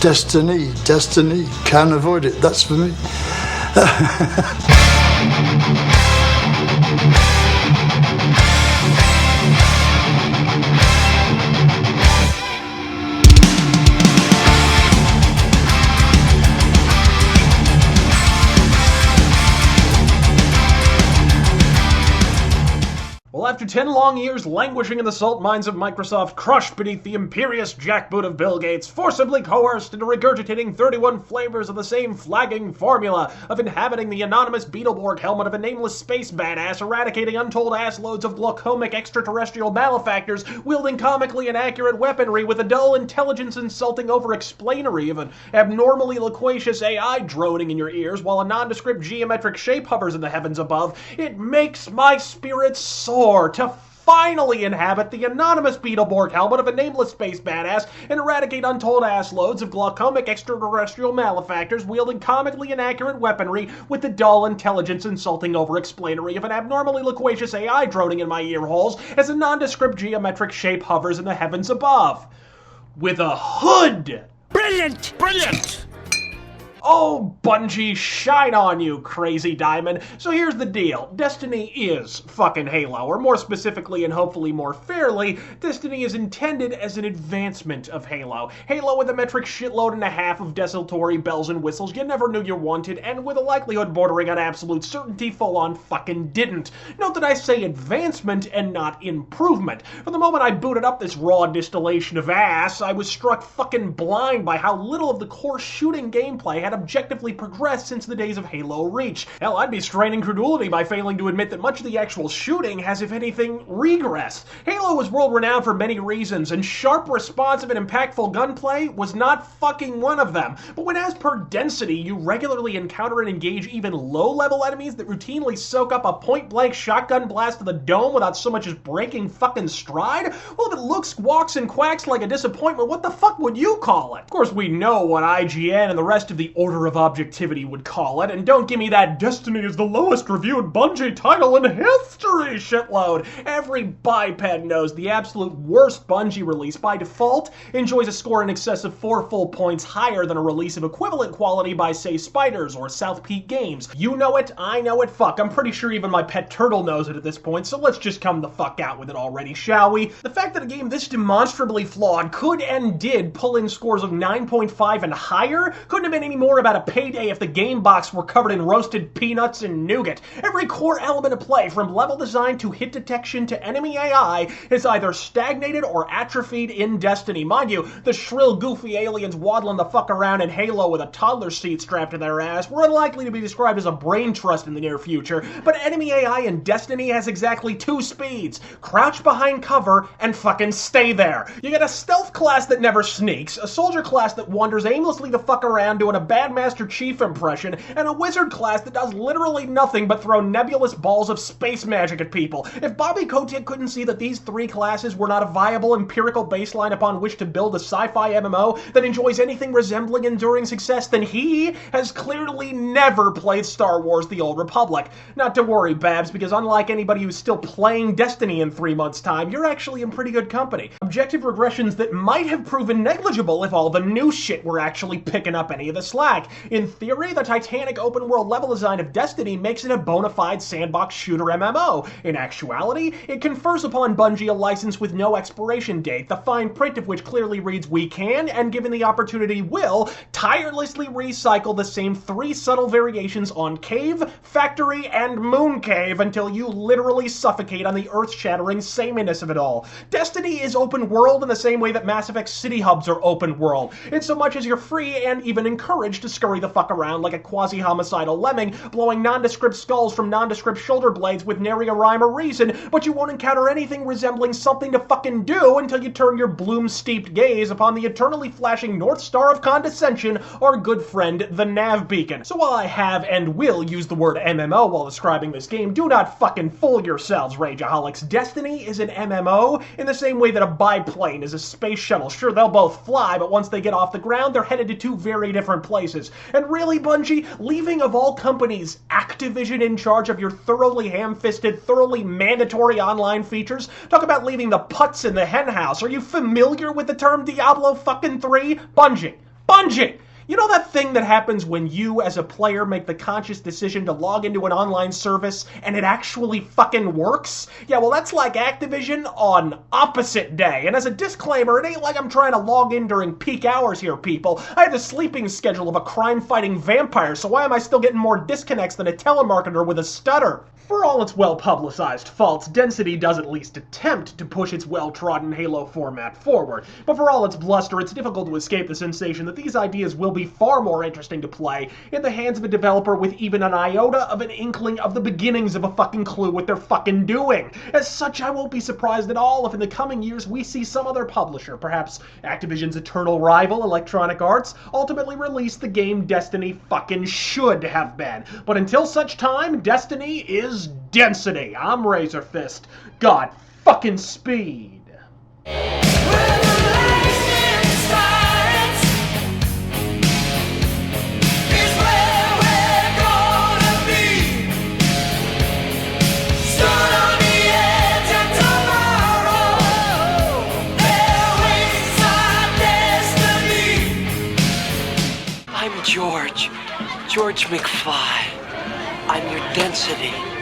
Destiny, can't avoid it, that's for me. Well, after 10 long years languishing in the salt mines of Microsoft, crushed beneath the imperious jackboot of Bill Gates, forcibly coerced into regurgitating 31 flavors of the same flagging formula of inhabiting the anonymous Beetleborg helmet of a nameless space badass, eradicating untold assloads of glaucomic extraterrestrial malefactors, wielding comically inaccurate weaponry with a dull intelligence-insulting over-explainery of an abnormally loquacious AI droning in your ears while a nondescript geometric shape hovers in the heavens above, it makes my spirit soar to finally inhabit the anonymous Beetleborg helmet of a nameless space badass and eradicate untold assloads of glaucomic extraterrestrial malefactors wielding comically inaccurate weaponry with the dull intelligence-insulting over-explainery of an abnormally loquacious AI droning in my ear holes as a nondescript geometric shape hovers in the heavens above. With a hood! Brilliant! Brilliant! Oh, Bungie, shine on you, crazy diamond. So here's the deal. Destiny is fucking Halo, or more specifically and hopefully more fairly, Destiny is intended as an advancement of Halo. Halo with a metric shitload and a half of desultory bells and whistles you never knew you wanted, and with a likelihood bordering on absolute certainty full-on fucking didn't. Note that I say advancement and not improvement. From the moment I booted up this raw distillation of ass, I was struck fucking blind by how little of the core shooting gameplay had objectively progressed since the days of Halo Reach. Hell, I'd be straining credulity by failing to admit that much of the actual shooting has, if anything, regressed. Halo was world-renowned for many reasons, and sharp, responsive, and impactful gunplay was not fucking one of them. But when, as per density, you regularly encounter and engage even low-level enemies that routinely soak up a point-blank shotgun blast to the dome without so much as breaking fucking stride, well, if it looks, walks, and quacks like a disappointment, what the fuck would you call it? Of course, we know what IGN and the rest of the Order of Objectivity would call it, and don't give me that Destiny is the lowest reviewed Bungie title in history shitload. Every biped knows the absolute worst Bungie release by default enjoys a score in excess of 4 full points higher than a release of equivalent quality by, say, Spiders or South Peak Games. You know it, I know it, fuck, I'm pretty sure even my pet turtle knows it at this point, so let's just come the fuck out with it already, shall we? The fact that a game this demonstrably flawed could and did pull in scores of 9.5 and higher couldn't have been any more about a payday if the game box were covered in roasted peanuts and nougat. Every core element of play, from level design to hit detection to enemy AI, is either stagnated or atrophied in Destiny. Mind you, the shrill, goofy aliens waddling the fuck around in Halo with a toddler seat strapped to their ass were unlikely to be described as a brain trust in the near future, but enemy AI in Destiny has exactly 2 speeds. Crouch behind cover and fucking stay there. You get a stealth class that never sneaks, a soldier class that wanders aimlessly the fuck around doing a bad Master Chief impression, and a wizard class that does literally nothing but throw nebulous balls of space magic at people. If Bobby Kotick couldn't see that these 3 classes were not a viable empirical baseline upon which to build a sci-fi MMO that enjoys anything resembling enduring success, then he has clearly never played Star Wars: The Old Republic. Not to worry, Babs, because unlike anybody who's still playing Destiny in 3 months' time, you're actually in pretty good company. Objective regressions that might have proven negligible if all the new shit were actually picking up any of the slack. In theory, the titanic open-world level design of Destiny makes it a bona fide sandbox shooter MMO. In actuality, it confers upon Bungie a license with no expiration date, the fine print of which clearly reads, "We can, and given the opportunity will, tirelessly recycle the same 3 subtle variations on Cave, Factory, and Moon Cave until you literally suffocate on the earth-shattering sameness of it all." Destiny is open world in the same way that Mass Effect City Hubs are open world, in so much as you're free and even encouraged to scurry the fuck around like a quasi-homicidal lemming, blowing nondescript skulls from nondescript shoulder blades with nary a rhyme or reason, but you won't encounter anything resembling something to fucking do until you turn your bloom-steeped gaze upon the eternally flashing North Star of condescension, our good friend, the Nav Beacon. So while I have and will use the word MMO while describing this game, do not fucking fool yourselves, Rageaholics. Destiny is an MMO in the same way that a biplane is a space shuttle. Sure, they'll both fly, but once they get off the ground, they're headed to 2 very different places. And really, Bungie, leaving of all companies Activision in charge of your thoroughly ham-fisted, thoroughly mandatory online features? Talk about leaving the putts in the henhouse. Are you familiar with the term Diablo fucking 3? Bungie, Bungie! You know that thing that happens when you, as a player, make the conscious decision to log into an online service and it actually fucking works? Yeah, well, that's like Activision on opposite day. And as a disclaimer, it ain't like I'm trying to log in during peak hours here, people. I have the sleeping schedule of a crime-fighting vampire, so why am I still getting more disconnects than a telemarketer with a stutter? For all its well-publicized faults, Density does at least attempt to push its well-trodden Halo format forward. But for all its bluster, it's difficult to escape the sensation that these ideas will be far more interesting to play in the hands of a developer with even an iota of an inkling of the beginnings of a fucking clue what they're fucking doing. As such, I won't be surprised at all if in the coming years we see some other publisher, perhaps Activision's eternal rival, Electronic Arts, ultimately release the game Destiny fucking should have been. But until such time, Destiny is Density. I'm RazörFist. God fucking speed. I'm George McFly. I'm your Density.